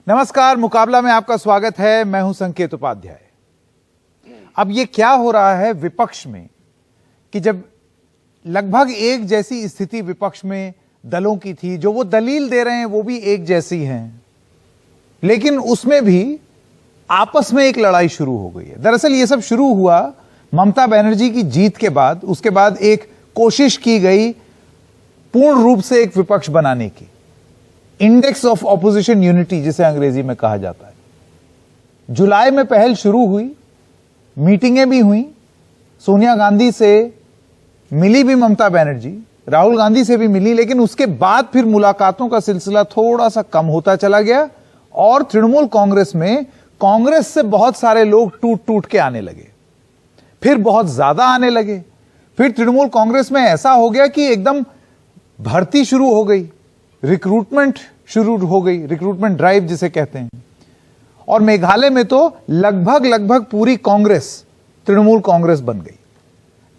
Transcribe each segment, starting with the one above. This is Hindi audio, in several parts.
नमस्कार, मुकाबला में आपका स्वागत है। मैं हूं संकेत उपाध्याय। अब ये क्या हो रहा है विपक्ष में कि जब लगभग एक जैसी स्थिति विपक्ष में दलों की थी, जो वो दलील दे रहे हैं वो भी एक जैसी हैं, लेकिन उसमें भी आपस में एक लड़ाई शुरू हो गई है। दरअसल ये सब शुरू हुआ ममता बनर्जी की जीत के बाद। उसके बाद एक कोशिश की गई पूर्ण रूप से एक विपक्ष बनाने की, इंडेक्स ऑफ ऑपोजिशन यूनिटी जिसे अंग्रेजी में कहा जाता है। जुलाई में पहल शुरू हुई, मीटिंगें भी हुई, सोनिया गांधी से मिली भी ममता बनर्जी, राहुल गांधी से भी मिली, लेकिन उसके बाद फिर मुलाकातों का सिलसिला थोड़ा सा कम होता चला गया और तृणमूल कांग्रेस में कांग्रेस से बहुत सारे लोग टूट टूट के आने लगे, फिर बहुत ज्यादा आने लगे। फिर तृणमूल कांग्रेस में ऐसा हो गया कि एकदम भर्ती शुरू हो गई, रिक्रूटमेंट शुरू हो गई, रिक्रूटमेंट ड्राइव जिसे कहते हैं। और मेघालय में तो लगभग पूरी कांग्रेस तृणमूल कांग्रेस बन गई।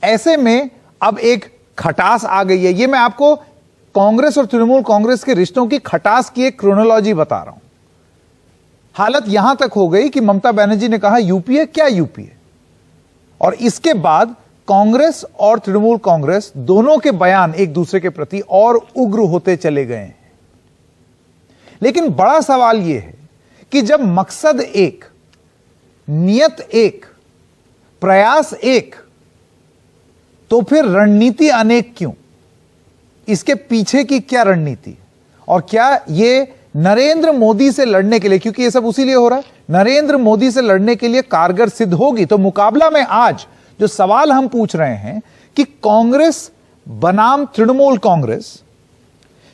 ऐसे में अब एक खटास आ गई है। ये मैं आपको कांग्रेस और तृणमूल कांग्रेस के रिश्तों की खटास की एक क्रोनोलॉजी बता रहा हूं। हालत यहां तक हो गई कि ममता बनर्जी ने कहा यूपीए क्या यूपीए, और इसके बाद कांग्रेस और तृणमूल कांग्रेस दोनों के बयान एक दूसरे के प्रति और उग्र होते चले गए हैं। लेकिन बड़ा सवाल यह है कि जब मकसद एक, नियत एक, प्रयास एक, तो फिर रणनीति अनेक क्यों? इसके पीछे की क्या रणनीति, और क्या ये नरेंद्र मोदी से लड़ने के लिए, क्योंकि ये सब उसी लिए हो रहा है, नरेंद्र मोदी से लड़ने के लिए कारगर सिद्ध होगी? तो मुकाबला में आज जो सवाल हम पूछ रहे हैं कि कांग्रेस बनाम तृणमूल कांग्रेस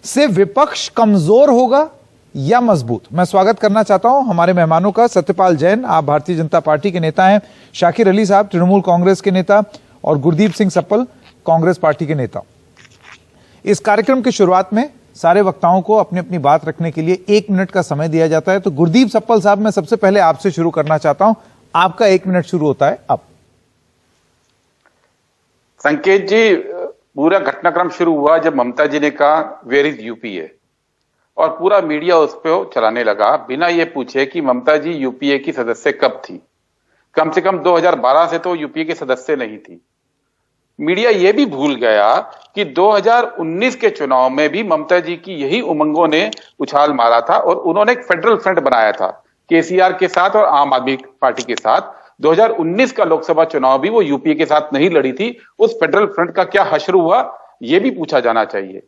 से विपक्ष कमजोर होगा या मजबूत? मैं स्वागत करना चाहता हूं हमारे मेहमानों का। सत्यपाल जैन, आप भारतीय जनता पार्टी के नेता हैं, शाकिर अली साहब तृणमूल कांग्रेस के नेता, और गुरदीप सिंह सप्पल कांग्रेस पार्टी के नेता। इस कार्यक्रम की शुरुआत में सारे वक्ताओं को अपनी अपनी बात रखने के लिए 1 मिनट का समय दिया जाता है। तो गुरदीप सप्पल साहब, मैं सबसे पहले आपसे शुरू करना चाहता हूं, आपका 1 मिनट शुरू होता है अब। संकेत जी, पूरा घटनाक्रम शुरू हुआ जब ममता जी ने कहा वेयर इज यूपीए, और पूरा मीडिया उस पर चलाने लगा बिना ये पूछे कि ममता जी यूपीए की सदस्य कब थी। कम से कम 2012 से तो यूपीए के सदस्य नहीं थी। मीडिया ये भी भूल गया कि 2019 के चुनाव में भी ममता जी की यही उमंगों ने उछाल मारा था और उन्होंने एक फेडरल फ्रंट बनाया था केसीआर के साथ और आम आदमी पार्टी के साथ। 2019 का लोकसभा चुनाव भी वो यूपीए के साथ नहीं लड़ी थी। उस फेडरल फ्रंट का क्या हश्र हुआ, यह भी पूछा जाना चाहिए।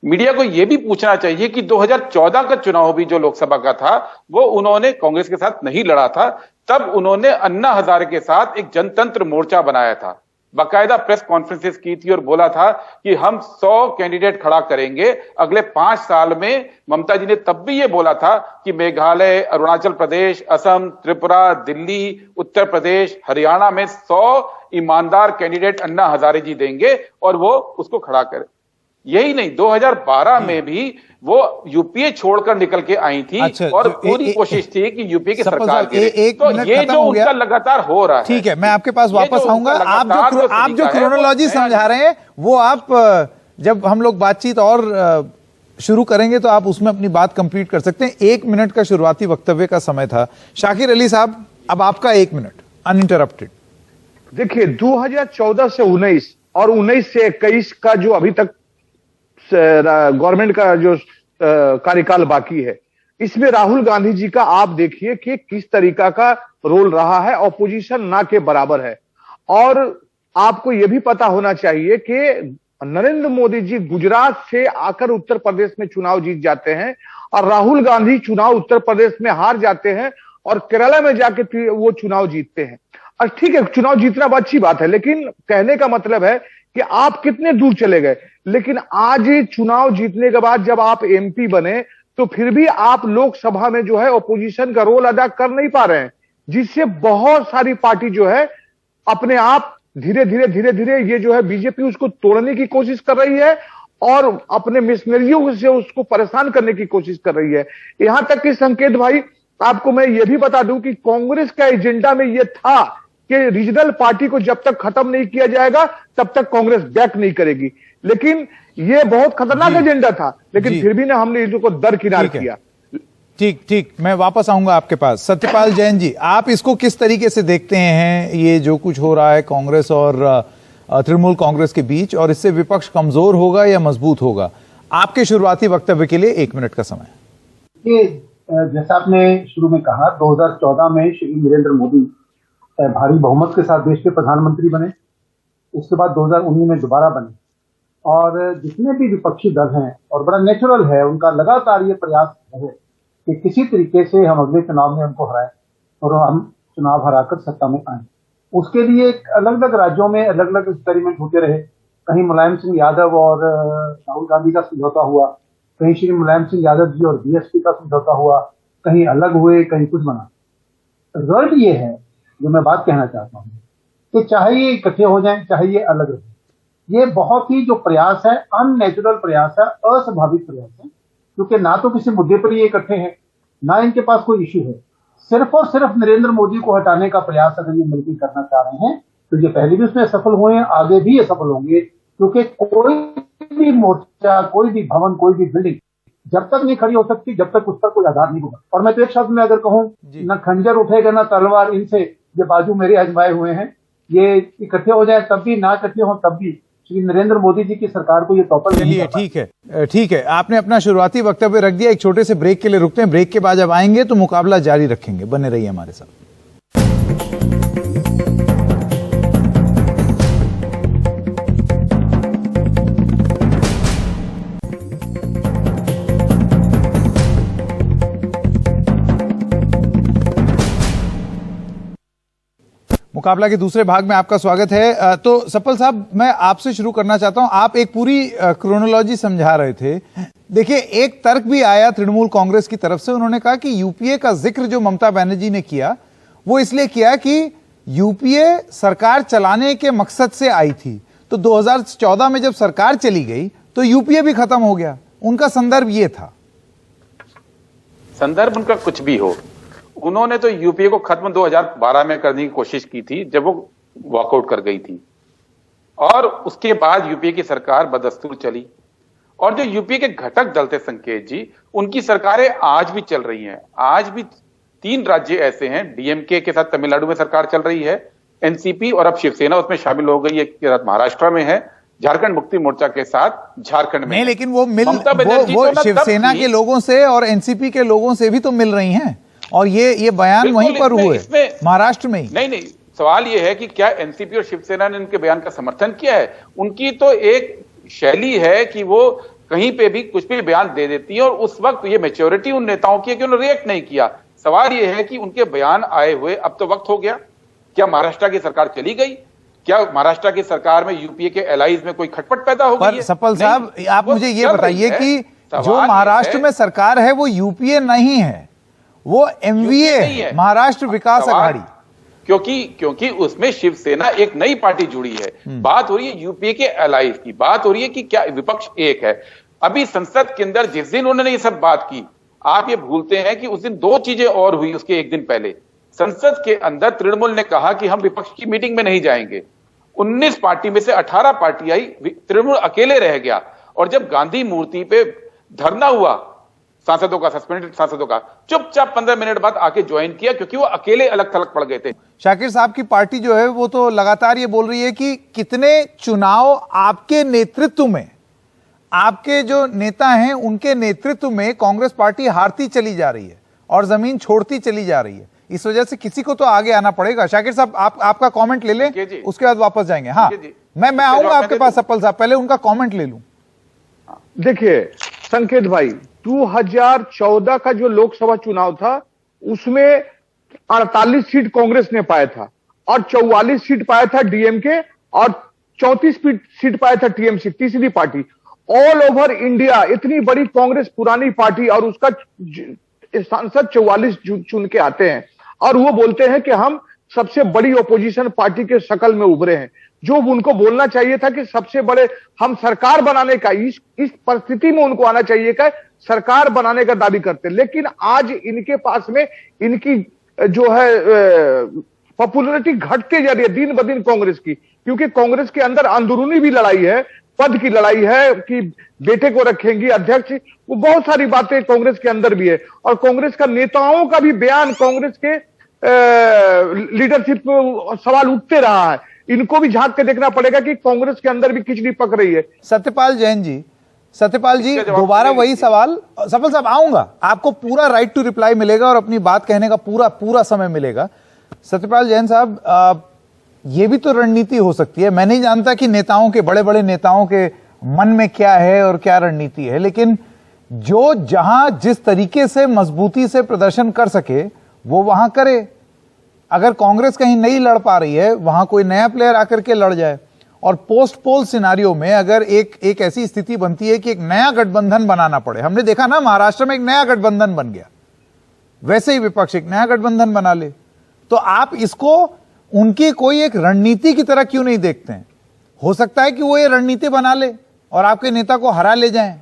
मीडिया को यह भी पूछना चाहिए कि 2014 का चुनाव भी जो लोकसभा का था वो उन्होंने कांग्रेस के साथ नहीं लड़ा था। तब उन्होंने अन्ना हजारे के साथ एक जनतंत्र मोर्चा बनाया था, बाकायदा प्रेस कॉन्फ्रेंसेस की थी और बोला था कि हम 100 कैंडिडेट खड़ा करेंगे अगले 5 साल में। ममता जी ने तब भी ये बोला था कि मेघालय, अरुणाचल प्रदेश, असम, त्रिपुरा, दिल्ली, उत्तर प्रदेश, हरियाणा में 100 ईमानदार कैंडिडेट अन्ना हजारे जी देंगे और वो उसको खड़ा करे। यही नहीं, 2012 में भी वो यूपीए छोड़कर निकल के आई थी। अच्छा, और पूरी कोशिश थी कि यूपीए की सरकार गिरे। तो ये जो उनका लगातार हो रहा है, ठीक है, मैं आपके पास वापस आऊंगा। आप जो क्रोनोलॉजी समझा रहे हैं वो आप जब हम लोग बातचीत और शुरू करेंगे तो आप उसमें अपनी बात कंप्लीट कर सकते हैं। 1 मिनट का शुरुआती वक्तव्य का समय था। शाकिर अली साहब, अब आपका 1 मिनट अनइंटरप्टेड। देखिए, 2014 से 19 और 19 से 21 का जो अभी तक गवर्नमेंट का जो कार्यकाल बाकी है, इसमें राहुल गांधी जी का आप देखिए कि किस तरीका का रोल रहा है। ऑपोजिशन ना के बराबर है। और आपको यह भी पता होना चाहिए कि नरेंद्र मोदी जी गुजरात से आकर उत्तर प्रदेश में चुनाव जीत जाते हैं और राहुल गांधी चुनाव उत्तर प्रदेश में हार जाते हैं और केरला में जाके वो चुनाव जीतते हैं। और ठीक है, चुनाव जीतना अच्छी बात है, लेकिन कहने का मतलब है कि आप कितने दूर चले गए। लेकिन आज चुनाव जीतने के बाद जब आप एमपी बने तो फिर भी आप लोकसभा में जो है ओपोजिशन का रोल अदा कर नहीं पा रहे हैं, जिससे बहुत सारी पार्टी जो है अपने आप धीरे धीरे ये जो है बीजेपी उसको तोड़ने की कोशिश कर रही है और अपने मिशनरियों से उसको परेशान करने की कोशिश कर रही है। यहां तक कि संकेत भाई, आपको मैं ये भी बता दूं कि कांग्रेस का एजेंडा में यह था कि रीजनल पार्टी को जब तक खत्म नहीं किया जाएगा तब तक कांग्रेस बैक नहीं करेगी। लेकिन यह बहुत खतरनाक एजेंडा था, लेकिन फिर भी ना हमने इनको दरकिनार किया। ठीक ठीक, मैं वापस आऊंगा आपके पास। सत्यपाल जैन जी, आप इसको किस तरीके से देखते हैं, ये जो कुछ हो रहा है कांग्रेस और तृणमूल कांग्रेस के बीच, और इससे विपक्ष कमजोर होगा या मजबूत होगा? आपके शुरुआती वक्तव्य के लिए 1 मिनट का समय। ये जैसा आपने शुरू में कहा, 2014 में श्री नरेंद्र मोदी भारी बहुमत के साथ देश के प्रधानमंत्री बने। उसके बाद 2019 में दोबारा बने, और जितने भी विपक्षी दल हैं, और बड़ा नेचुरल है उनका लगातार ये प्रयास है कि किसी तरीके से हम अगले चुनाव में उनको हराएं और हम चुनाव हराकर सत्ता में आए। उसके लिए अलग अलग राज्यों में अलग अलग एक्सपेरिमेंट होते रहे। कहीं मुलायम सिंह यादव और राहुल गांधी का समझौता हुआ, कहीं श्री मुलायम सिंह यादव जी और बीएसपी का समझौता हुआ, कहीं अलग हुए, कहीं कुछ बना। रिजल्ट ये है, जो मैं बात कहना चाहता हूँ, कि चाहे ये इकट्ठे हो जाएं, चाहे ये अलग रहे, ये बहुत ही जो प्रयास है, अननेचुरल प्रयास है, अस्वाभाविक प्रयास है, क्योंकि ना तो किसी मुद्दे पर ये इकट्ठे हैं, ना इनके पास कोई इश्यू है। सिर्फ और सिर्फ नरेंद्र मोदी को हटाने का प्रयास अगर ये मिलकर करना चाह रहे हैं, तो ये पहले भी उसमें सफल हुए हैं, आगे भी ये सफल होंगे, क्योंकि कोई भी मोर्चा, कोई भी भवन, कोई भी बिल्डिंग जब तक नहीं खड़ी हो सकती, जब तक उस पर कोई आधार नहीं होगा। और मैं तो एक शब्द में अगर कहूं, ना खंजर उठेगा ना तलवार, इनसे ये बाजू मेरे आजमाए हुए हैं। ये इकट्ठे हो जाए तब भी, ना इकट्ठे हो तब भी, श्री नरेंद्र मोदी जी की सरकार को ये टॉपर नहीं चलिए ठीक है, ठीक है, आपने अपना शुरुआती वक्तव्य रख दिया। एक छोटे से ब्रेक के लिए रुकते हैं। ब्रेक के बाद जब आएंगे तो मुकाबला जारी रखेंगे। बने रहिए हमारे साथ। मुकाबला के दूसरे भाग में आपका स्वागत है। तो सपल साहब, मैं आपसे शुरू करना चाहता हूं। आप एक पूरी क्रोनोलॉजी समझा रहे थे। देखिए, एक तर्क भी आया तृणमूल कांग्रेस की तरफ से। उन्होंने कहा कि यूपीए का जिक्र जो ममता बनर्जी ने किया, वो इसलिए किया कि यूपीए सरकार चलाने के मकसद से आई थी। तो 2014 में जब सरकार चली गई तो यूपीए भी खत्म हो गया। उनका संदर्भ ये था। संदर्भ उनका कुछ भी हो, उन्होंने तो यूपीए को खत्म 2012 में करने की कोशिश की थी, जब वो वॉकआउट कर गई थी, और उसके बाद यूपीए की सरकार बदस्तूर चली। और जो यूपीए के घटक दल थे संकेत जी, उनकी सरकारें आज भी चल रही हैं। आज भी 3 राज्य ऐसे हैं, डीएमके के साथ तमिलनाडु में सरकार चल रही है, एनसीपी और अब शिवसेना उसमें शामिल हो गई है, महाराष्ट्र में है, झारखंड मुक्ति मोर्चा के साथ झारखंड में। नहीं, लेकिन वो शिवसेना के लोगों से और एनसीपी के लोगों से भी तो मिल रही हैं, और ये बयान वहीं पर हुए, महाराष्ट्र में ही। नहीं, सवाल ये है कि क्या एनसीपी और शिवसेना ने इनके बयान का समर्थन किया है? उनकी तो एक शैली है कि वो कहीं पे भी कुछ भी बयान दे देती है, और उस वक्त ये मैच्योरिटी उन नेताओं की है कि उन्होंने रिएक्ट नहीं किया। सवाल ये है कि उनके बयान आए हुए अब तो वक्त हो गया। क्या महाराष्ट्र की सरकार चली गई? क्या महाराष्ट्र की सरकार में यूपीए के एलाइज में कोई खटपट पैदा हो गई है? सपल साहब, आप मुझे ये बताइए कि जो महाराष्ट्र में सरकार है वो यूपीए नहीं है, वो एमवीए है, महाराष्ट्र विकास अघाड़ी। क्योंकि उसमें शिवसेना एक नई पार्टी जुड़ी है। बात हो रही है यूपीए के एलाइज की, बात हो रही है कि क्या विपक्ष एक है। अभी संसद के अंदर जिस दिन उन्होंने ये सब बात की, आप ये भूलते हैं कि उस दिन 2 चीजें और हुई। उसके एक दिन पहले संसद के अंदर तृणमूल ने कहा कि हम विपक्ष की मीटिंग में नहीं जाएंगे। 19 पार्टी में से 18 पार्टी आई, तृणमूल अकेले रह गया। और जब गांधी मूर्ति पे धरना हुआ सांसदों का, सस्पेंडेड सांसदों का, चुपचाप 15 मिनट बाद आके ज्वाइन किया, क्योंकि वो अकेले अलग थलग पड़ गए थे। शाकिर साहब की पार्टी जो है वो तो लगातार ये बोल रही है कि कितने चुनाव आपके नेतृत्व में, आपके जो नेता हैं उनके नेतृत्व में कांग्रेस पार्टी हारती चली जा रही है और जमीन छोड़ती चली जा रही है। इस वजह से किसी को तो आगे आना पड़ेगा। शाकिर साहब, आपका कमेंट ले लें, उसके बाद वापस जाएंगे। हाँ, मैं आऊंगा आपके पास सप्पल साहब, पहले उनका कमेंट ले लूं। देखिए संकेत भाई, 2014 का जो लोकसभा चुनाव था उसमें 48 सीट कांग्रेस ने पाया था, और 44 सीट पाया था डीएमके, और 34 सीट पाया था टीएमसी, तीसरी पार्टी। ऑल ओवर इंडिया इतनी बड़ी कांग्रेस पुरानी पार्टी, और उसका सांसद 44 चुन के आते हैं, और वो बोलते हैं कि हम सबसे बड़ी ओपोजिशन पार्टी के शक्ल में उभरे हैं। जो उनको बोलना चाहिए था कि सबसे बड़े हम सरकार बनाने का, इस परिस्थिति में उनको आना चाहिए कि सरकार बनाने का दावी करते। लेकिन आज इनके पास में इनकी जो है पॉपुलैरिटी घटते जा रही है दिन ब दिन कांग्रेस की, क्योंकि कांग्रेस के अंदर अंदरूनी भी लड़ाई है। पद की लड़ाई है कि बेटे को रखेंगी अध्यक्ष, वो बहुत सारी बातें कांग्रेस के अंदर भी है। और कांग्रेस का नेताओं का भी बयान, कांग्रेस के लीडरशिप सवाल उठते रहा है। इनको भी झांक के देखना पड़ेगा कि कांग्रेस के अंदर भी खिचड़ी पक रही है। सत्यपाल जैन जी, सत्यपाल जी दोबारा वही सवाल, सफल साहब आऊंगा, आपको पूरा राइट टू रिप्लाई मिलेगा और अपनी बात कहने का पूरा समय मिलेगा। सत्यपाल जैन साहब, ये भी तो रणनीति हो सकती है। मैं नहीं जानता कि नेताओं के, बड़े बड़े नेताओं के मन में क्या है और क्या रणनीति है, लेकिन जो जहां जिस तरीके से मजबूती से प्रदर्शन कर सके वो वहां करे। अगर कांग्रेस कहीं नहीं लड़ पा रही है, वहां कोई नया प्लेयर आकर के लड़ जाए। और पोस्ट पोल सिनारियो में अगर एक ऐसी स्थिति बनती है कि एक नया गठबंधन बनाना पड़े, हमने देखा ना महाराष्ट्र में एक नया गठबंधन बन गया, वैसे ही विपक्ष एक नया गठबंधन बना ले, तो आप इसको उनकी कोई एक रणनीति की तरह क्यों नहीं देखते हैं? हो सकता है कि वो ये रणनीति बना ले और आपके नेता को हरा ले जाएं।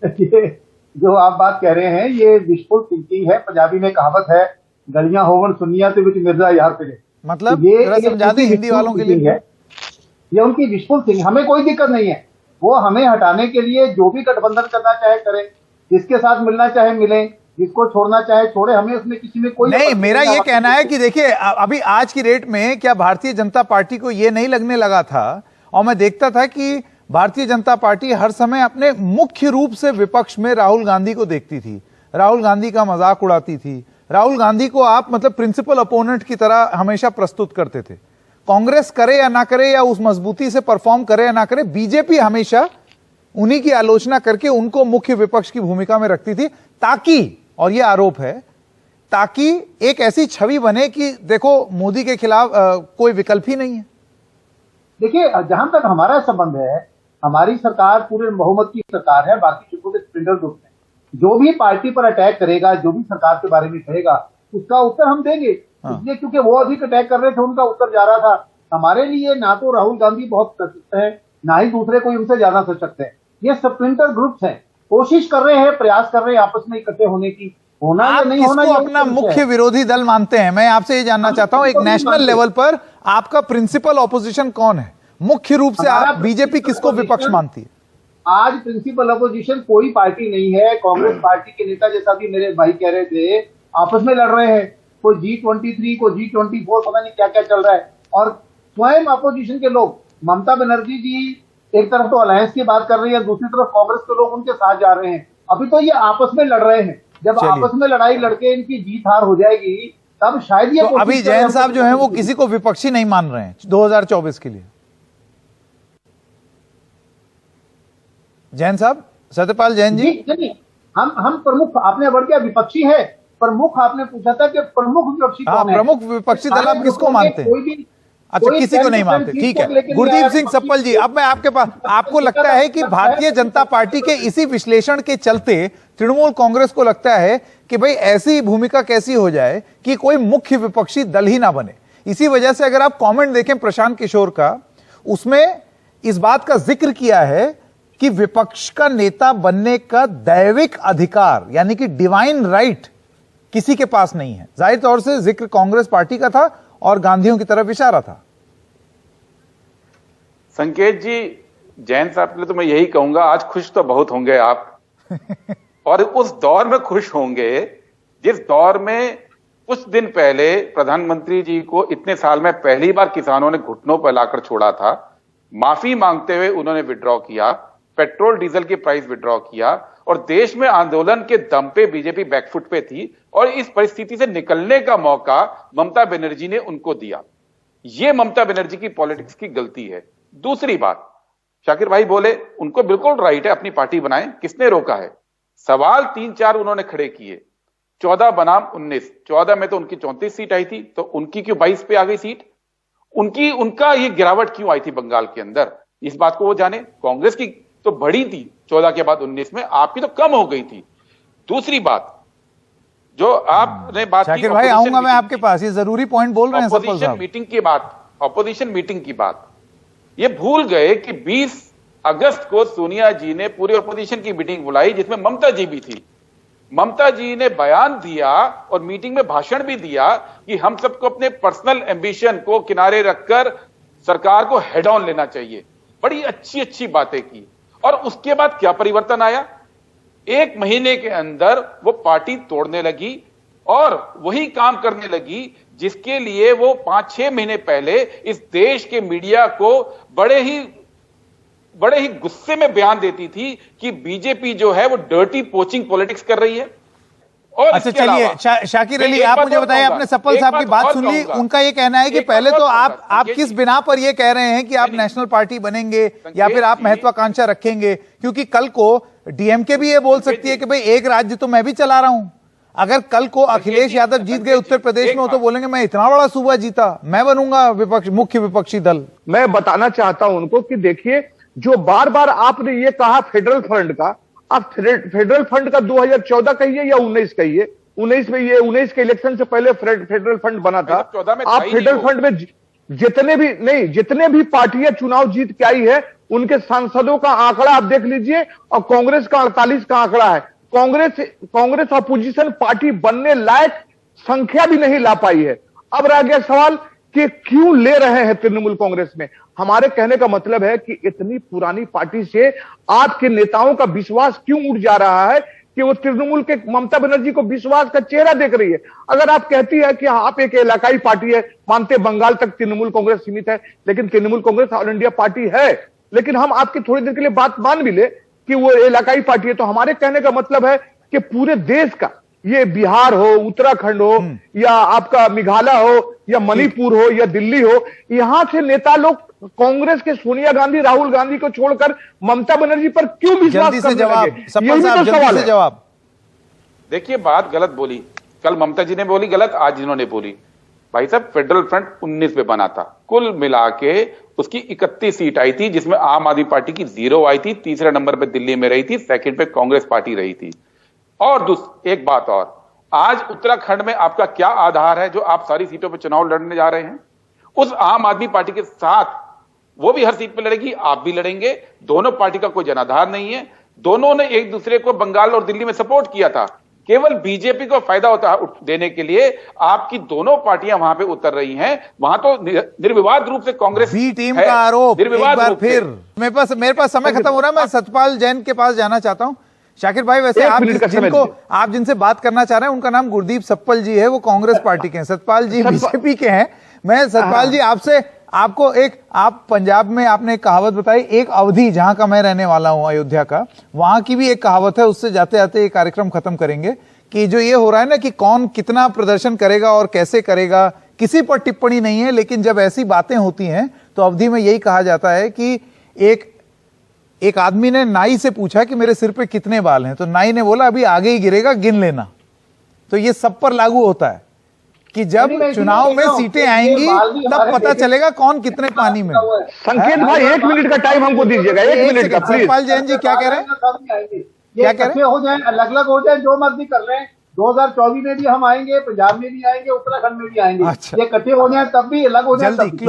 ये जो आप बात कह रहे हैं ये विशफुल थिंकिंग है। पंजाबी में कहावत है, गलियां होवन सुनिया तो विच मिर्जा यार फिरे। मतलब ये समझा दें हिंदी वालों के लिए है, ये उनकी विशफुल थिंकिंग। हमें कोई दिक्कत नहीं है, वो हमें हटाने के लिए जो भी गठबंधन करना चाहे करें, जिसके साथ मिलना चाहे मिले, जिसको छोड़ना चाहे छोड़े, हमें उसमें किसी में कोई नहीं। मेरा ये कहना है कि देखिए, अभी आज की डेट में क्या भारतीय जनता पार्टी को ये नहीं लगने लगा था, और मैं देखता था कि भारतीय जनता पार्टी हर समय अपने मुख्य रूप से विपक्ष में राहुल गांधी को देखती थी, राहुल गांधी का मजाक उड़ाती थी, राहुल गांधी को आप मतलब प्रिंसिपल अपोनेंट की तरह हमेशा प्रस्तुत करते थे। कांग्रेस करे या ना करे, या उस मजबूती से परफॉर्म करे या ना करे, बीजेपी हमेशा उन्हीं की आलोचना करके उनको मुख्य विपक्ष की भूमिका में रखती थी, ताकि, और यह आरोप है, ताकि एक ऐसी छवि बने कि देखो मोदी के खिलाफ कोई विकल्प ही नहीं है। देखिए, जहां तक हमारा संबंध है, हमारी सरकार पूरे बहुमत की सरकार है। बाकी छोटे स्प्लिंटर ग्रुप है, जो भी पार्टी पर अटैक करेगा, जो भी सरकार के बारे में कहेगा, उसका उत्तर हम देंगे। इसलिए क्योंकि वो अधिक अटैक कर रहे थे, उनका उत्तर जा रहा था। हमारे लिए ना तो राहुल गांधी बहुत सशक्त है, ना ही दूसरे कोई उनसे ज्यादा सशक्त है। ये स्प्लिंटर ग्रुप्स हैं, कोशिश कर रहे हैं, प्रयास कर रहे हैं आपस में इकट्ठे होने की। होना या नहीं होना, आप अपना मुख्य विरोधी दल मानते हैं? मैं आपसे ये जानना चाहता हूं, एक नेशनल लेवल पर आपका प्रिंसिपल ऑपोजिशन कौन है? मुख्य रूप से आप बीजेपी किसको विपक्ष मानती है? आज प्रिंसिपल अपोजिशन कोई पार्टी नहीं है। कांग्रेस पार्टी के नेता, जैसा भी मेरे भाई कह रहे थे, आपस में लड़ रहे हैं। कोई G23, कोई G24, पता नहीं क्या क्या चल रहा है। और स्वयं अपोजिशन के लोग, ममता बनर्जी जी एक तरफ तो अलायंस की बात कर रही है, दूसरी तरफ कांग्रेस के लोग उनके साथ जा रहे हैं। अभी तो ये आपस में लड़ रहे हैं। जब आपस में लड़ाई लड़के इनकी जीत हार हो जाएगी, तब शायद ये तो अभी जैन साहब जो है वो किसी को विपक्षी नहीं मान रहे हैं 2024 के लिए। जैन साहब, सत्यपाल जैन जी, नहीं, हम प्रमुख, आपने वर्ड किया विपक्षी है, प्रमुख आपने पूछा था कि प्रमुख विपक्षी कौन है? प्रमुख विपक्षी दल आप किसको मानते हैं? कोई भी, अच्छा, किसी को नहीं मानते, ठीक है। गुरदीप सिंह सप्पल जी, अब मैं आपके पास, आपको लगता है कि भारतीय जनता पार्टी के इसी विश्लेषण के चलते तृणमूल कांग्रेस को लगता है कि भाई ऐसी भूमिका कैसी हो जाए कि कोई मुख्य विपक्षी दल ही ना बने? इसी वजह से अगर आप कमेंट देखें प्रशांत किशोर का, उसमें इस बात का जिक्र किया है कि विपक्ष का नेता बनने का दैविक अधिकार, यानी कि डिवाइन राइट, किसी के पास नहीं है। जाहिर तौर से जिक्र कांग्रेस पार्टी का था और गांधियों की तरफ इशारा था। संकेत जी, जैन साहब के लिए तो मैं यही कहूंगा, आज खुश तो बहुत होंगे आप और उस दौर में खुश होंगे जिस दौर में कुछ दिन पहले प्रधानमंत्री जी को इतने साल में पहली बार किसानों ने घुटनों पर लाकर छोड़ा था। माफी मांगते हुए उन्होंने विड्रॉ किया, पेट्रोल डीजल की प्राइस विड्रॉ किया, और देश में आंदोलन के दम पे बीजेपी बैकफुट पे थी, और इस परिस्थिति से निकलने का मौका ममता बनर्जी ने उनको दिया। यह ममता बनर्जी की पॉलिटिक्स की गलती है। दूसरी बात, शाकिर भाई बोले, उनको बिल्कुल राइट है, अपनी पार्टी बनाएं, किसने रोका है? सवाल 3-4 उन्होंने खड़े किए, 14 बनाम 19, 14 में तो उनकी 34 सीट आई थी, तो उनकी क्यों 22 पे आ गई सीट? उनका ये गिरावट क्यों आई थी बंगाल के अंदर? इस बात को वो जाने। कांग्रेस की तो बढ़ी थी 14 के बाद 19 में, आपकी तो कम हो गई थी। दूसरी बात जो आपने बात शाकिर भाई, आऊंगा मैं आपके पास, ये जरूरी पॉइंट बोल रहे हैं सफल साहब। ऑपोजिशन मीटिंग की बात, ये भूल गए कि 20 अगस्त को सोनिया जी ने पूरी ऑपोजिशन की मीटिंग बुलाई, जिसमें ममता जी भी थी। ममता जी ने बयान दिया और मीटिंग में भाषण भी दिया कि हम सबको अपने पर्सनल एम्बिशन को किनारे रखकर सरकार को हेड ऑन लेना चाहिए। बड़ी अच्छी अच्छी बातें की, और उसके बाद क्या परिवर्तन आया? 1 महीने के अंदर वो पार्टी तोड़ने लगी और वही काम करने लगी जिसके लिए वो 5-6 महीने पहले इस देश के मीडिया को बड़े ही गुस्से में बयान देती थी कि बीजेपी जो है वो डर्टी पोचिंग पॉलिटिक्स कर रही है। और अच्छा चलिए शाकिर अली, आप मुझे बताइए, आपने सप्पल साहब की बात सुन ली। उनका ये कहना है कि पहले तो आप किस बिना पर ये कह रहे हैं कि आप नेशनल पार्टी बनेंगे या फिर आप महत्वाकांक्षा रखेंगे? क्योंकि कल को डीएमके भी ये बोल सकती है कि भाई एक राज्य तो मैं भी चला रहा हूं। अगर कल को अखिलेश यादव जीत गए उत्तर प्रदेश में तो बोलेंगे मैं इतना बड़ा सूबा जीता, मैं बनूंगा मुख्य विपक्षी दल। मैं बताना चाहता हूं उनको कि देखिए, जो बार बार आपने ये कहा फेडरल फंड का, आप फेडरल फंड का 2014 कहिए या 19 कहिए, 19 में ये 19 के इलेक्शन से पहले फेडरल फंड बना था। आप फेडरल फंड में जितने भी पार्टियां चुनाव जीत के आई है उनके सांसदों का आंकड़ा आप देख लीजिए, और कांग्रेस का 48 का आंकड़ा है। कांग्रेस अपोजिशन पार्टी बनने लायक संख्या भी नहीं ला पाई है। अब रह गया सवाल कि क्यों ले रहे हैं तृणमूल कांग्रेस में। हमारे कहने का मतलब है कि इतनी पुरानी पार्टी से आपके नेताओं का विश्वास क्यों उठ जा रहा है कि वो तृणमूल के ममता बनर्जी को विश्वास का चेहरा देख रही है। अगर आप कहती है कि आप एक इलाकाई पार्टी है, मानते बंगाल तक तृणमूल कांग्रेस सीमित है, लेकिन Trinamool Congress all India party है। लेकिन हम आपकी थोड़ी देर के लिए बात मान भी ले कि वो इलाकाई पार्टी है, तो हमारे कहने का मतलब है कि पूरे देश का, ये बिहार हो, उत्तराखंड हो, या आपका मेघालय हो, या मणिपुर हो, या दिल्ली हो, यहां से नेता लोग कांग्रेस के सोनिया गांधी, राहुल गांधी को छोड़कर ममता बनर्जी पर क्यों विश्वास करने लगे? यही तो सवाल है। जवाब देखिए, बात गलत बोली, कल ममता जी ने बोली गलत, आज इन्होंने बोली। भाई साहब, फेडरल फ्रंट 19 में बना था, कुल मिला के उसकी 31 सीट आई थी, जिसमें आम आदमी पार्टी की 0 आई थी, तीसरे नंबर पे दिल्ली में रही थी, सेकंड पे कांग्रेस पार्टी रही थी। और एक बात और, आज उत्तराखंड में आपका क्या आधार है जो आप सारी सीटों पर चुनाव लड़ने जा रहे हैं? उस आम आदमी पार्टी के साथ वो भी हर सीट पर लड़ेगी, आप भी लड़ेंगे। दोनों पार्टी का कोई जनाधार नहीं है, दोनों ने एक दूसरे को बंगाल और दिल्ली में सपोर्ट किया था। केवल बीजेपी को फायदा देने के लिए आपकी दोनों पार्टियां वहां पे उतर रही हैं। वहां तो निर्विवाद रूप से कांग्रेस बी टीम का आरोप। एक बार फिर मेरे पास समय खत्म हो रहा है, मैं सतपाल जैन के पास जाना चाहता हूं। शाकिर भाई, वैसे आप जिनसे बात करना चाह रहे हैं उनका नाम गुरदीप सप्पल जी है, वो कांग्रेस पार्टी के हैं, सतपाल जी बीजेपी के हैं। मैं सतपाल जी आपसे आप पंजाब में आपने एक कहावत बताई, एक अवधि, जहां का मैं रहने वाला हूं अयोध्या का, वहां की भी एक कहावत है, उससे जाते जाते ये कार्यक्रम खत्म करेंगे कि जो ये हो रहा है ना कि कौन कितना प्रदर्शन करेगा और कैसे करेगा, किसी पर टिप्पणी नहीं है, लेकिन जब ऐसी बातें होती हैं तो अवधि में यही कहा जाता है कि एक आदमी ने नाई से पूछा कि मेरे सिर पे कितने बाल हैं, तो नाई ने बोला अभी आगे ही गिरेगा, गिन लेना। तो ये सब पर लागू होता है कि जब चुनाव में सीटें आएंगी तब पता चलेगा कौन कितने पानी में। संकेत भाई, 1 मिनट का टाइम हमको दीजिएगा, 1 मिनट का प्लीज। सतपाल जैन जी क्या कह रहे हैं? क्या कह रहे हैं? हो जाए, अलग अलग हो जाए, जो मर्जी कर रहे हैं। 2024 में भी हम आएंगे, पंजाब में भी आएंगे, उत्तराखंड में भी आएंगे। अच्छा। ये इकट्ठे हो जाए तब भी, अलग हो जाए तब भी।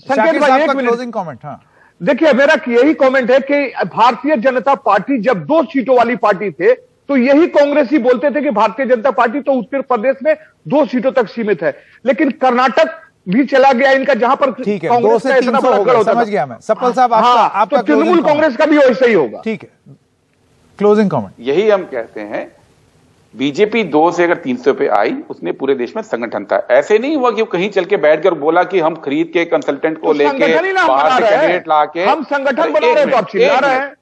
संकेत भाई क्लोजिंग कमेंट। हाँ, देखिए, मेरा यही कमेंट है कि भारतीय जनता पार्टी जब 2 सीटों वाली पार्टी थे तो यही कांग्रेसी बोलते थे कि भारतीय जनता पार्टी तो उत्तर प्रदेश में 2 सीटों तक सीमित है, लेकिन कर्नाटक भी चला गया इनका, जहां पर ठीक है, कांग्रेस 2 से 300 होगा, समझ गया मैं। सप्पल साहब, आपका तो तृणमूल कांग्रेस का भी वैसे ही होगा। ठीक है, क्लोजिंग कमेंट। यही हम कहते हैं, बीजेपी 2 से अगर 300 पे आई, उसने पूरे देश में संगठन था। ऐसे नहीं हुआ कि वो कहीं चल के बैठकर बोला कि हम खरीद के कंसल्टेंट को लेके बाहर से कैंडिडेट लाके हम संगठन बना रहे हैं, तो आप चिल्ला रहे हैं।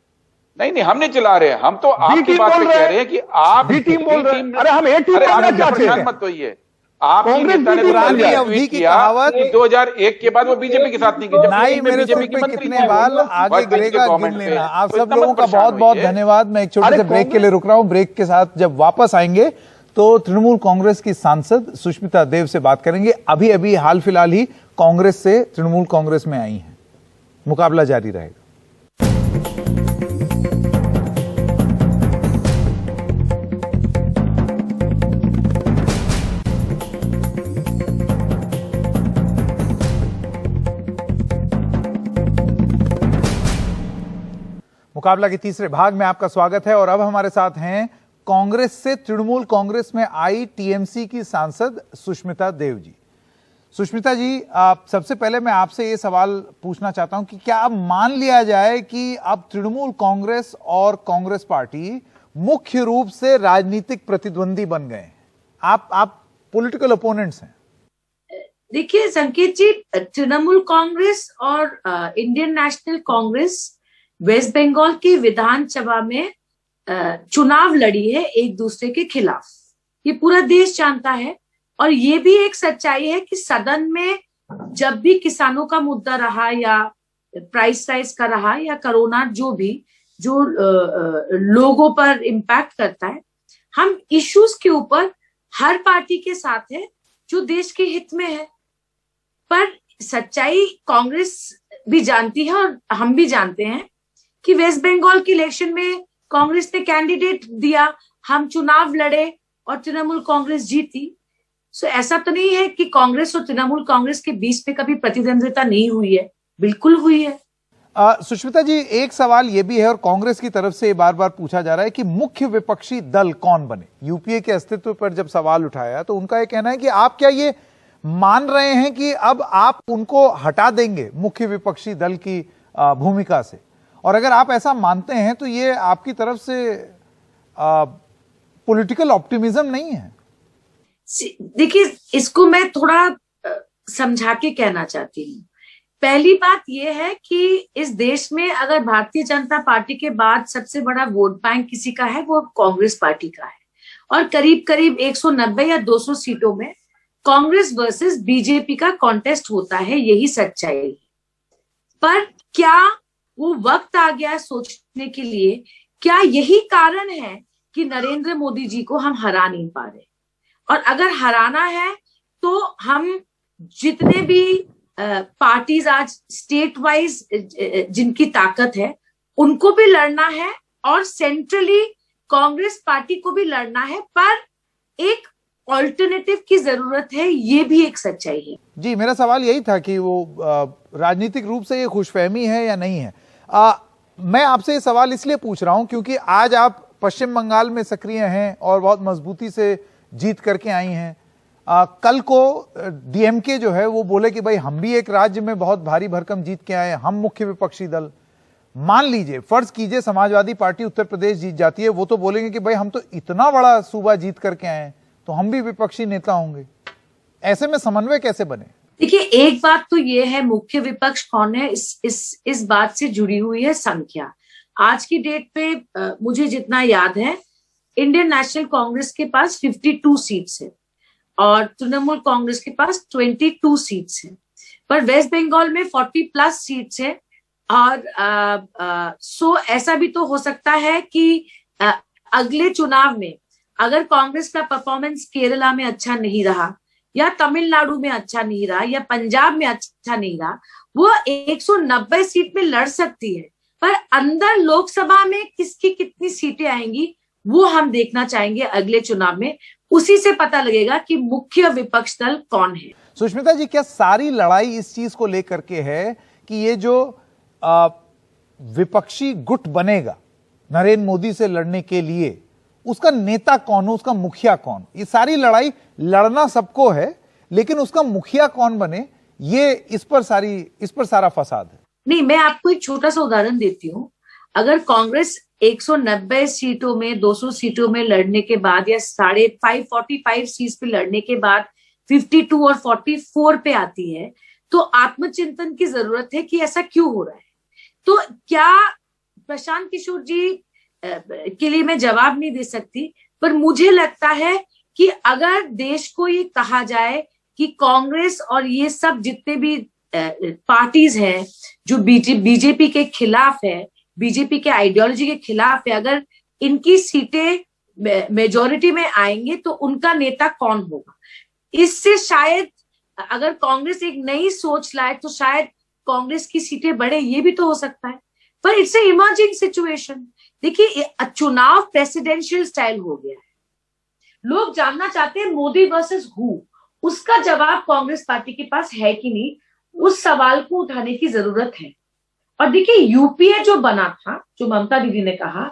नहीं, हमने चला रहे हैं, हम तो आपकी बात पे कह रहे हैं कि आप बी टीम बोल रहे हैं। अरे हम ए टीम बोलना चाहते हैं, मत होइए। आपकी नेता ने पुरानी अवधि की कहावत 2001 के बाद वो बीजेपी के साथ नहीं की, नाई मेरे सिर पे कितने बाल, आगे गिरेगा, गिन लेना। आप सब लोगों का बहुत बहुत धन्यवाद। मैं एक छोटे से ब्रेक के लिए रुक रहा हूं। ब्रेक के साथ जब वापस आएंगे तो तृणमूल कांग्रेस की सांसद सुष्मिता देव से बात करेंगे। अभी हाल फिलहाल ही कांग्रेस से तृणमूल कांग्रेस में आई हैं। मुकाबला जारी रहेगा। मुकाबला के तीसरे भाग में आपका स्वागत है और अब हमारे साथ हैं कांग्रेस से तृणमूल कांग्रेस में आई टीएमसी की सांसद सुष्मिता देव जी। सुष्मिता जी, आप सबसे पहले मैं आपसे ये सवाल पूछना चाहता हूं कि क्या अब मान लिया जाए कि अब तृणमूल कांग्रेस और कांग्रेस पार्टी मुख्य रूप से राजनीतिक प्रतिद्वंदी बन गए हैं? आप पॉलिटिकल ओपोनेंट्स हैं। देखिए संकेत जी, तृणमूल कांग्रेस और इंडियन नेशनल कांग्रेस वेस्ट बंगाल की विधानसभा में चुनाव लड़ी है एक दूसरे के खिलाफ। ये पूरा देश जानता है। और ये भी एक सच्चाई है कि सदन में जब भी किसानों का मुद्दा रहा या प्राइस राइज का रहा या कोरोना, जो लोगों पर इम्पैक्ट करता है, हम इश्यूज के ऊपर हर पार्टी के साथ है जो देश के हित में है। पर सच्चाई कांग्रेस भी जानती है और हम भी जानते हैं कि वेस्ट बंगाल के इलेक्शन में कांग्रेस ने कैंडिडेट दिया, हम चुनाव लड़े और तृणमूल कांग्रेस जीती। सो ऐसा तो नहीं है कि कांग्रेस और तृणमूल कांग्रेस के बीच में कभी प्रतिद्वंद्विता नहीं हुई है, बिल्कुल हुई है। सुष्मिता जी, एक सवाल यह भी है और कांग्रेस की तरफ से बार बार पूछा जा रहा है कि मुख्य विपक्षी दल कौन बने। यूपीए के अस्तित्व पर जब सवाल उठाया तो उनका यह कहना है कि आप क्या ये मान रहे हैं कि अब आप उनको हटा देंगे मुख्य विपक्षी दल की भूमिका से? और अगर आप ऐसा मानते हैं तो ये आपकी तरफ से पॉलिटिकल ऑप्टिमिज्म नहीं है? देखिए, इसको मैं थोड़ा समझा के कहना चाहती हूँ। पहली बात यह है कि इस देश में अगर भारतीय जनता पार्टी के बाद सबसे बड़ा वोट बैंक किसी का है, वो कांग्रेस पार्टी का है। और करीब करीब 190 या 200 सीटों में कांग्रेस वर्सेस बीजेपी का कॉन्टेस्ट होता है, यही सच्चाई है। पर क्या वो वक्त आ गया सोचने के लिए, क्या यही कारण है कि नरेंद्र मोदी जी को हम हरा नहीं पा रहे? और अगर हराना है तो हम जितने भी पार्टीज आज स्टेट वाइज जिनकी ताकत है उनको भी लड़ना है और सेंट्रली कांग्रेस पार्टी को भी लड़ना है। पर एक ऑल्टरनेटिव की जरूरत है, ये भी एक सच्चाई है। जी, मेरा सवाल यही था कि वो राजनीतिक रूप से ये खुशफहमी है या नहीं है। मैं आपसे ये सवाल इसलिए पूछ रहा हूं क्योंकि आज आप पश्चिम बंगाल में सक्रिय हैं और बहुत मजबूती से जीत करके आई हैं। कल को डीएमके जो है वो बोले कि भाई हम भी एक राज्य में बहुत भारी भरकम जीत के आए, हम मुख्य विपक्षी दल। मान लीजिए, फर्ज कीजिए समाजवादी पार्टी उत्तर प्रदेश जीत जाती है, वो तो बोलेंगे कि भाई हम तो इतना बड़ा सूबा जीत करके आए हैं, तो हम भी विपक्षी नेता होंगे। ऐसे में समन्वय कैसे बने? देखिए, एक बात तो ये है, मुख्य विपक्ष कौन है इस बात से जुड़ी हुई है संख्या। आज की डेट पे मुझे जितना याद है, इंडियन नेशनल कांग्रेस के पास 52 सीट्स है और तृणमूल कांग्रेस के पास 22 सीट्स है। पर वेस्ट बंगाल में 40+ सीट्स है। और सो ऐसा भी तो हो सकता है कि अगले चुनाव में अगर कांग्रेस का परफॉर्मेंस केरला में अच्छा नहीं रहा या तमिलनाडु में अच्छा नहीं रहा या पंजाब में अच्छा नहीं रहा, वो 190 सीट में लड़ सकती है। पर अंदर लोकसभा में किसकी कितनी सीटें आएंगी वो हम देखना चाहेंगे अगले चुनाव में। उसी से पता लगेगा कि मुख्य विपक्ष दल कौन है। सुष्मिता जी, क्या सारी लड़ाई इस चीज को लेकर के है कि ये जो विपक्षी गुट बनेगा नरेंद्र मोदी से लड़ने के लिए, उसका नेता कौन हो, उसका मुखिया कौन? ये सारी लड़ाई लड़ना सबको है, लेकिन उसका मुखिया कौन बने, ये इस पर सारा फसाद है। नहीं, मैं आपको एक छोटा सा उदाहरण देती हूँ। अगर कांग्रेस 190 सीटों में 200 सीटों में लड़ने के बाद या 45 सीट पे लड़ने के बाद 52 और 44 पे आती है, तो आत्मचिंतन की जरूरत है कि ऐसा क्यों हो रहा है। तो क्या प्रशांत किशोर जी के लिए मैं जवाब नहीं दे सकती, पर मुझे लगता है कि अगर देश को ये कहा जाए कि कांग्रेस और ये सब जितने भी पार्टीज हैं जो बीजेपी के खिलाफ है, बीजेपी के आइडियोलॉजी के खिलाफ है, अगर इनकी सीटें मेजॉरिटी में आएंगे तो उनका नेता कौन होगा। इससे शायद अगर कांग्रेस एक नई सोच लाए तो शायद कांग्रेस की सीटें बढ़े, ये भी तो हो सकता है। पर इट्स ए इमर्जिंग सिचुएशन। देखिए, चुनाव प्रेसिडेंशियल स्टाइल हो गया है। लोग जानना चाहते हैं मोदी वर्सेस हु। उसका जवाब कांग्रेस पार्टी के पास है कि नहीं, उस सवाल को उठाने की जरूरत है। और देखिए, यूपीए जो बना था, जो ममता दीदी ने कहा,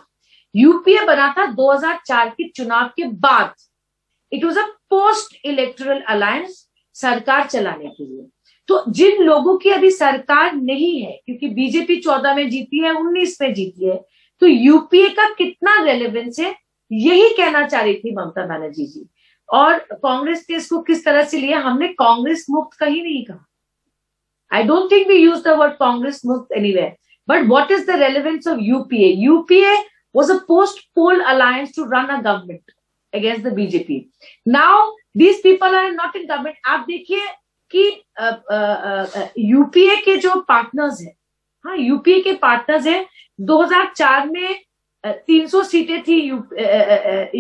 यूपीए बना था 2004 के चुनाव के बाद। It was a post electoral alliance सरकार चलाने के लिए। तो जिन लोगों की अभी सरकार नहीं है, क्योंकि बीजेपी 14 में जीती है, 19 में जीती है, तो यूपीए का कितना रेलेवेंस है, यही कहना चाह रही थी ममता बनर्जी जी। और कांग्रेस ने इसको किस तरह से लिया, हमने कांग्रेस मुक्त कहीं नहीं कहा। I don't think we use the word Congress moved anywhere. But what is the relevance of UPA? UPA was a post-poll alliance to run a government against the BJP. Now these people are not in government. आप देखिए कि UPA के जो पार्टनर्स हैं, हाँ UPA के पार्टनर्स हैं, 2004 में 300 सीटें थी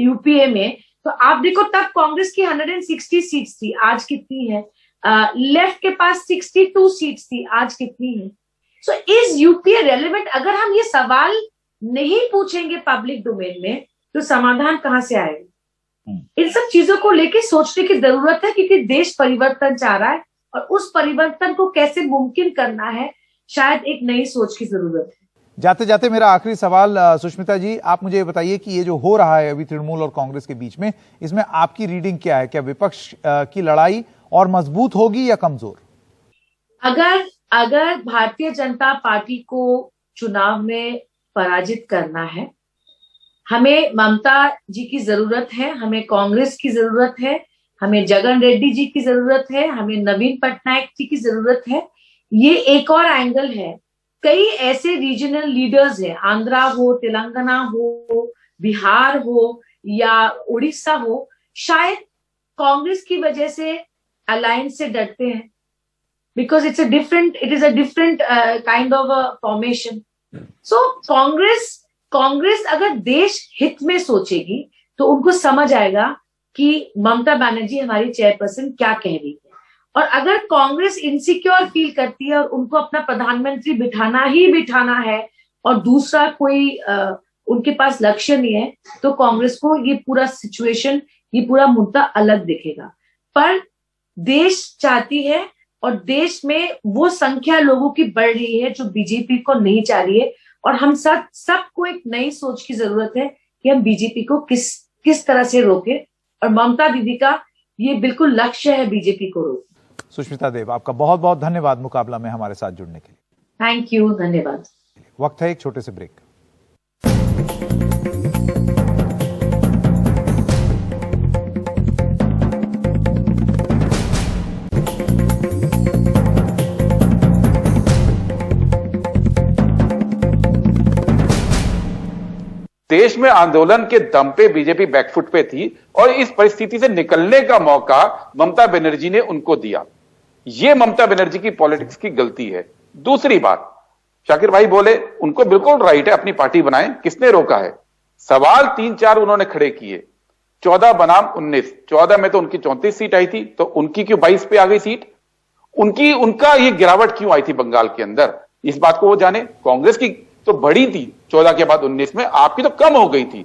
UPA में, तो आप देखो तब कांग्रेस की 160 सीट्स थी, आज कितनी है? लेफ्ट के पास 62 सीट्स थी, आज कितनी है? So is UPA relevant? अगर हम ये सवाल नहीं पूछेंगे पब्लिक डोमेन में, तो समाधान कहां से आएगा? इन सब चीजों को लेके सोचने की जरूरत है, क्योंकि देश परिवर्तन चाह रहा है और उस परिवर्तन को कैसे मुमकिन करना है, शायद एक नई सोच की जरूरत है। जाते जाते मेरा आखिरी सवाल सुष्मिता जी, आप मुझे बताइए कि ये जो हो रहा है अभी तृणमूल और कांग्रेस के बीच में, इसमें आपकी रीडिंग क्या है? क्या विपक्ष की लड़ाई और मजबूत होगी या कमजोर? अगर भारतीय जनता पार्टी को चुनाव में पराजित करना है, हमें ममता जी की जरूरत है, हमें कांग्रेस की जरूरत है, हमें जगन रेड्डी जी की जरूरत है, हमें नवीन पटनायक जी की जरूरत है। ये एक और एंगल है। कई ऐसे रीजनल लीडर्स हैं, आंध्रा हो, तेलंगाना हो, बिहार हो या उड़ीसा हो, शायद कांग्रेस की वजह से अलायंस से डरते हैं, because it is a different kind of a formation. So Congress अगर देश हित में सोचेगी तो उनको समझ आएगा कि ममता बनर्जी हमारी चेयरपर्सन क्या कह रही है। और अगर कांग्रेस इनसिक्योर फील करती है और उनको अपना प्रधानमंत्री बिठाना है और दूसरा कोई उनके पास लक्ष्य नहीं है, तो कांग्रेस को ये पूरा सिचुएशन, ये पूरा मुद्दा अलग दिखेगा। पर देश चाहती है और देश में वो संख्या लोगों की बढ़ रही है जो बीजेपी को नहीं चाह रही है, और हम सबको एक नई सोच की जरूरत है कि हम बीजेपी को किस तरह से रोके। और ममता दीदी का ये बिल्कुल लक्ष्य है बीजेपी को रोकना। सुष्मिता देव, आपका बहुत बहुत धन्यवाद मुकाबला में हमारे साथ जुड़ने के लिए। थैंक यू, धन्यवाद। वक्त है एक छोटे से ब्रेक। देश में आंदोलन के दम पे बीजेपी बैकफुट पे थी और इस परिस्थिति से निकलने का मौका ममता बनर्जी ने उनको दिया। ये ममता बनर्जी की पॉलिटिक्स की गलती है। दूसरी बात, शाकिर भाई बोले, उनको बिल्कुल राइट है, अपनी पार्टी बनाएं, किसने रोका है? सवाल 3-4 उन्होंने खड़े किए, 14 बनाम 19। 14 में तो उनकी 34 सीट आई थी, तो उनकी क्यों 22 पे आ गई सीट? उनका ये गिरावट क्यों आई थी बंगाल के अंदर, इस बात को वो जाने। कांग्रेस की तो बढ़ी थी 14 के बाद 19 में, आपकी तो कम हो गई थी।